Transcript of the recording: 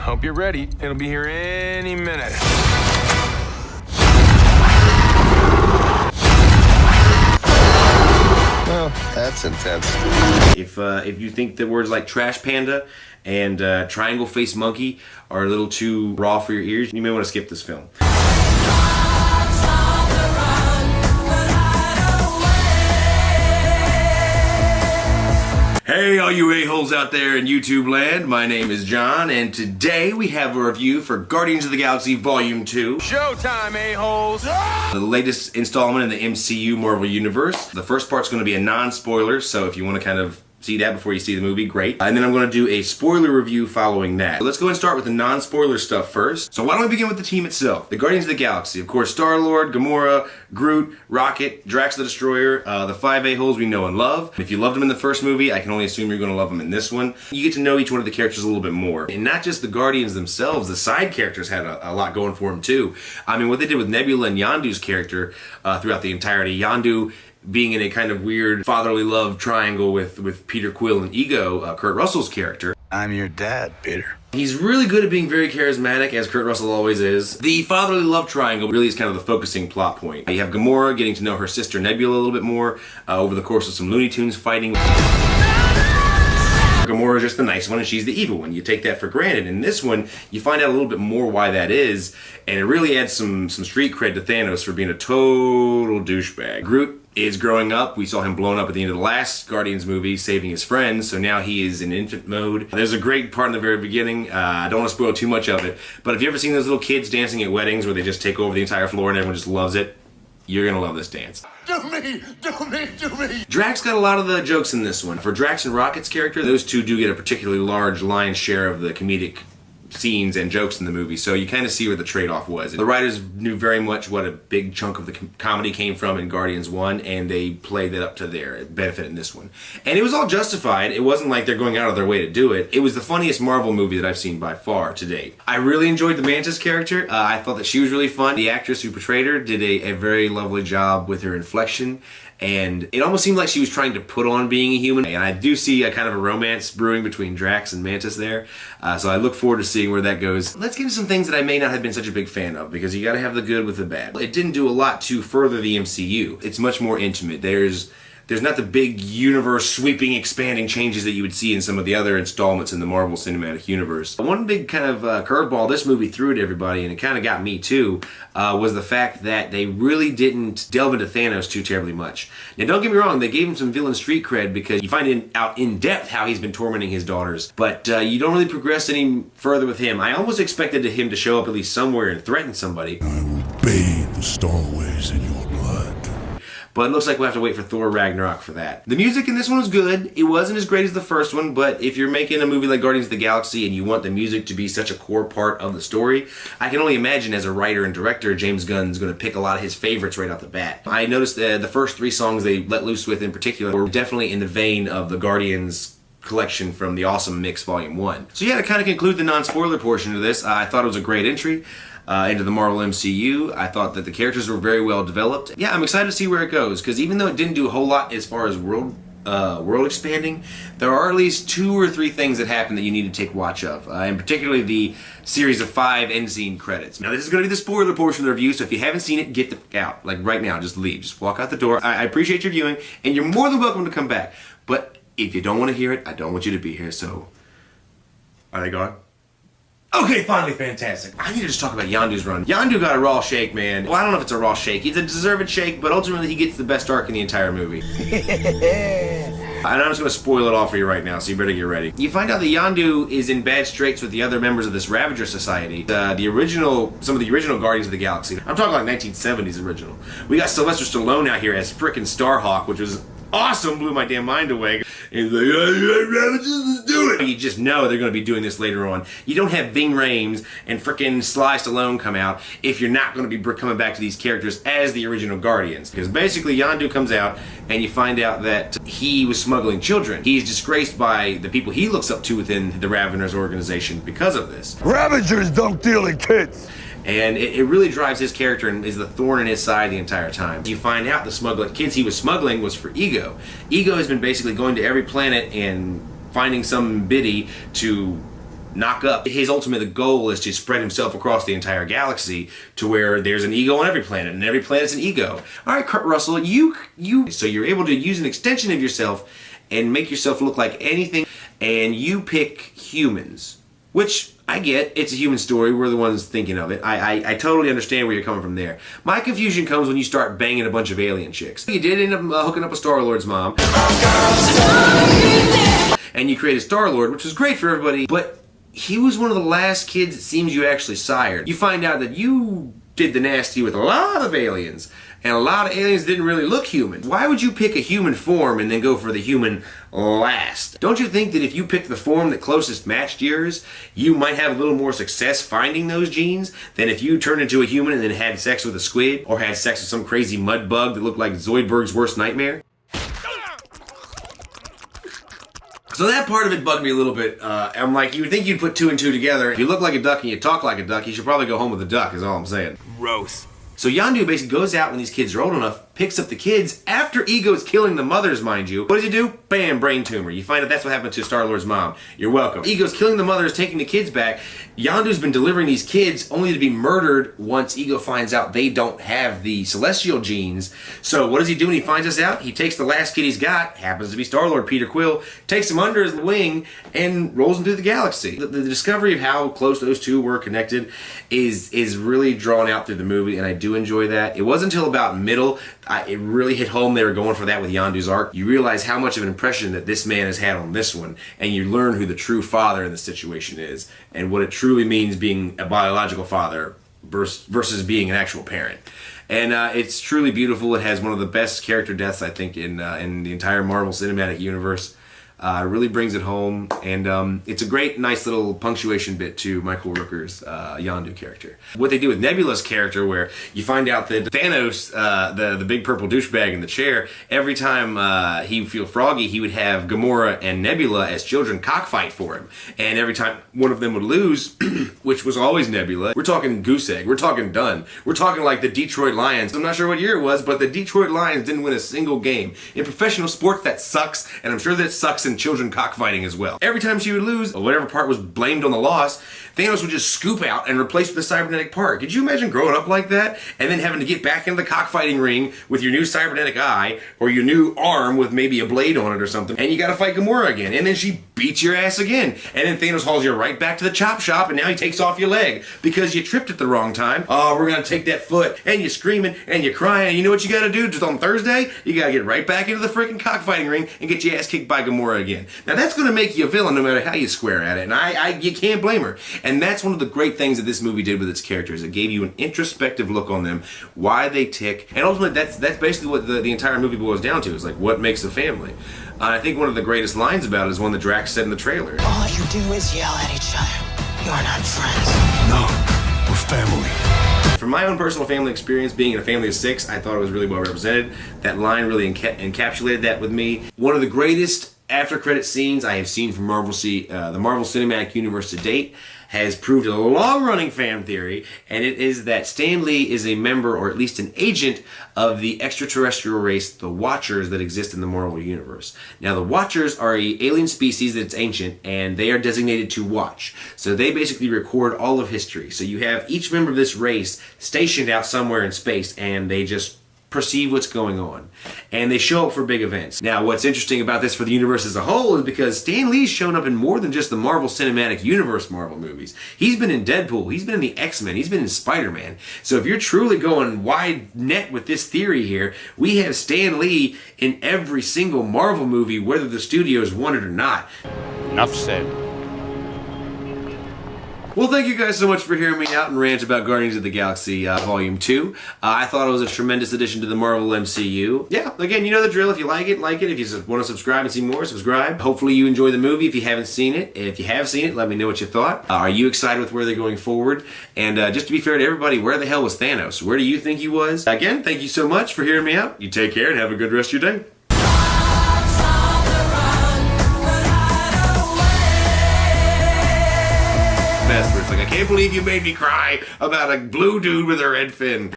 Hope you're ready. It'll be here any minute. Well, that's intense. If you think that words like trash panda and triangle face monkey are a little too raw for your ears, you may want to skip this film. Hey, all you a-holes out there in YouTube land, my name is John, and today we have a review for Guardians of the Galaxy Volume 2. Showtime, a-holes! The latest installment in the MCU Marvel Universe. The first part's going to be a non-spoiler, so if you want to kind of see that before you see the movie, great. And then I'm going to do a spoiler review following that. So let's go and start with the non-spoiler stuff first. So why don't we begin with the team itself? The Guardians of the Galaxy. Of course, Star-Lord, Gamora, Groot, Rocket, Drax the Destroyer, the 5 a-holes we know and love. If you loved them in the first movie, I can only assume you're going to love them in this one. You get to know each one of the characters a little bit more. And not just the Guardians themselves, the side characters had a lot going for them too. I mean, what they did with Nebula and Yondu's character throughout the entirety. Yondu being in a kind of weird fatherly love triangle with Peter Quill and Ego, Kurt Russell's character. I'm your dad, Peter. He's really good at being very charismatic, as Kurt Russell always is. The fatherly love triangle really is kind of the focusing plot point. You have Gamora getting to know her sister Nebula a little bit more over the course of some Looney Tunes fighting. Gamora is just the nice one and she's the evil one. You take that for granted. In this one, you find out a little bit more why that is, and it really adds some street cred to Thanos for being a total douchebag. Groot is growing up. We saw him blown up at the end of the last Guardians movie, saving his friends, so now he is in infant mode. There's a great part in the very beginning. I don't want to spoil too much of it, but have you ever seen those little kids dancing at weddings where they just take over the entire floor and everyone just loves it? You're gonna love this dance. Do me! Do me! Do me! Drax got a lot of the jokes in this one. For Drax and Rocket's character, those two do get a particularly large lion's share of the comedic scenes and jokes in the movie, so you kind of see where the trade-off was. The writers knew very much what a big chunk of the comedy came from in Guardians 1, and they played that up to their benefit in this one. And it was all justified. It wasn't like they're going out of their way to do it. It was the funniest Marvel movie that I've seen by far to date. I really enjoyed the Mantis character. I thought that she was really fun. The actress who portrayed her did a very lovely job with her inflection, and it almost seemed like she was trying to put on being a human. And I do see a kind of a romance brewing between Drax and Mantis there, so I look forward to seeing where that goes. Let's get into some things that I may not have been such a big fan of, because you gotta have the good with the bad. It didn't do a lot to further the MCU. It's much more intimate. There's not the big universe sweeping, expanding changes that you would see in some of the other installments in the Marvel Cinematic Universe. One big kind of curveball this movie threw at everybody, and it kind of got me too, was the fact that they really didn't delve into Thanos too terribly much. Now don't get me wrong, they gave him some villain street cred because you find out in depth how he's been tormenting his daughters, but you don't really progress any further with him. I almost expected him to show up at least somewhere and threaten somebody. I will bathe the Starways in your blood. But it looks like we'll have to wait for Thor Ragnarok for that. The music in this one was good. It wasn't as great as the first one, but if you're making a movie like Guardians of the Galaxy and you want the music to be such a core part of the story, I can only imagine as a writer and director, James Gunn's going to pick a lot of his favorites right off the bat. I noticed that the first 3 songs they let loose with in particular were definitely in the vein of the Guardians collection from the Awesome Mix Volume 1. So yeah, to kind of conclude the non-spoiler portion of this, I thought it was a great entry into the Marvel MCU. I thought that the characters were very well developed. Yeah, I'm excited to see where it goes, because even though it didn't do a whole lot as far as world expanding, there are at least 2 or 3 things that happen that you need to take watch of, and particularly the series of 5 end scene credits. Now this is going to be the spoiler portion of the review, so if you haven't seen it, get the fuck out. Like right now, just leave. Just walk out the door. I appreciate your viewing, and you're more than welcome to come back. But if you don't want to hear it, I don't want you to be here, so... Are they gone? Okay, finally, fantastic. I need to just talk about Yondu's run. Yondu got a raw shake, man. Well, I don't know if it's a raw shake. It's a deserved shake, but ultimately he gets the best arc in the entire movie. And I'm just going to spoil it all for you right now, so you better get ready. You find out that Yondu is in bad straits with the other members of this Ravager Society. Some of the original Guardians of the Galaxy. I'm talking like 1970s original. We got Sylvester Stallone out here as frickin' Starhawk, which was awesome, blew my damn mind away. He's like, Ravagers, let's do it! You just know they're going to be doing this later on. You don't have Ving Rhames and frickin' Sly Stallone come out if you're not going to be coming back to these characters as the original Guardians. Because basically Yondu comes out and you find out that he was smuggling children. He's disgraced by the people he looks up to within the Ravagers organization because of this. Ravagers don't deal in kids! And it really drives his character and is the thorn in his side the entire time. You find out the kids he was smuggling was for Ego. Ego has been basically going to every planet and finding some biddy to knock up. His ultimate goal is to spread himself across the entire galaxy to where there's an ego on every planet, and every planet's an ego. All right, Kurt Russell, so you're able to use an extension of yourself and make yourself look like anything, and you pick humans, which I get. It's a human story. We're the ones thinking of it. I totally understand where you're coming from there. My confusion comes when you start banging a bunch of alien chicks. You did end up hooking up with Star-Lord's mom, and you created Star-Lord, which was great for everybody, but he was one of the last kids it seems you actually sired. You find out that you did the nasty with a lot of aliens, and a lot of aliens didn't really look human. Why would you pick a human form and then go for the human last? Don't you think that if you picked the form that closest matched yours, you might have a little more success finding those genes than if you turned into a human and then had sex with a squid, or had sex with some crazy mud bug that looked like Zoidberg's worst nightmare? So that part of it bugged me a little bit. I'm like, you would think you'd put 2 and 2 together. If you look like a duck and you talk like a duck, you should probably go home with a duck, is all I'm saying. Gross. So Yondu basically goes out when these kids are old enough, picks up the kids after Ego's killing the mothers, mind you. What does he do? Bam, brain tumor. You find out that's what happened to Star-Lord's mom. You're welcome. Ego's killing the mothers, taking the kids back. Yondu's been delivering these kids only to be murdered once Ego finds out they don't have the celestial genes. So what does he do when he finds us out? He takes the last kid he's got, happens to be Star-Lord, Peter Quill, takes him under his wing, and rolls him through the galaxy. The discovery of how close those two were connected is really drawn out through the movie, and I do enjoy that. It wasn't until about middle it really hit home they were going for that with Yondu's arc. You realize how much of an impression that this man has had on this one, and you learn who the true father in the situation is, and what it truly means being a biological father versus being an actual parent. And it's truly beautiful. It has one of the best character deaths, I think, in the entire Marvel Cinematic Universe. Really brings it home, and it's a great, nice little punctuation bit to Michael Rooker's Yondu character. What they do with Nebula's character, where you find out that Thanos, the big purple douchebag in the chair, every time he would feel froggy, he would have Gamora and Nebula as children cockfight for him. And every time one of them would lose, which was always Nebula, we're talking goose egg, we're talking done. We're talking like the Detroit Lions. I'm not sure what year it was, but the Detroit Lions didn't win a single game. In professional sports, that sucks, and I'm sure that sucks in children cockfighting as well. Every time she would lose, or whatever part was blamed on the loss, Thanos would just scoop out and replace with a cybernetic part. Could you imagine growing up like that, and then having to get back into the cockfighting ring with your new cybernetic eye, or your new arm with maybe a blade on it or something, and you gotta fight Gamora again, and then she beats your ass again, and then Thanos hauls you right back to the chop shop, and now he takes off your leg because you tripped at the wrong time. Oh, we're gonna take that foot, and you're screaming, and you're crying, and you know what you gotta do just on Thursday? You gotta get right back into the freaking cockfighting ring and get your ass kicked by Gamora again. Now that's gonna make you a villain no matter how you square at it, and you can't blame her. And that's one of the great things that this movie did with its characters. It gave you an introspective look on them, why they tick, and ultimately that's basically what the entire movie boils down to, is like what makes a family. I think one of the greatest lines about it is one that Drax said in the trailer. All you do is yell at each other. You're not friends. No, we're family. From my own personal family experience, being in a family of 6, I thought it was really well represented. That line really encapsulated that with me. One of the greatest after-credit scenes I have seen from the Marvel Cinematic Universe to date has proved a long-running fan theory, and it is that Stan Lee is a member, or at least an agent, of the extraterrestrial race, the Watchers, that exist in the Marvel Universe. Now, the Watchers are an alien species that's ancient, and they are designated to watch. So they basically record all of history. So you have each member of this race stationed out somewhere in space, and they just perceive what's going on, and they show up for big events. Now, what's interesting about this for the universe as a whole is because Stan Lee's shown up in more than just the Marvel Cinematic Universe Marvel movies. He's been in Deadpool, he's been in the X-Men, he's been in Spider-Man. So if you're truly going wide net with this theory here, we have Stan Lee in every single Marvel movie, whether the studios want it or not. Enough said. Well, thank you guys so much for hearing me out and rant about Guardians of the Galaxy Volume 2. I thought it was a tremendous addition to the Marvel MCU. Yeah, again, you know the drill. If you like it, like it. If you want to subscribe and see more, subscribe. Hopefully you enjoy the movie if you haven't seen it. If you have seen it, let me know what you thought. Are you excited with where they're going forward? And just to be fair to everybody, where the hell was Thanos? Where do you think he was? Again, thank you so much for hearing me out. You take care and have a good rest of your day. Where it's like, I can't believe you made me cry about a blue dude with a red fin.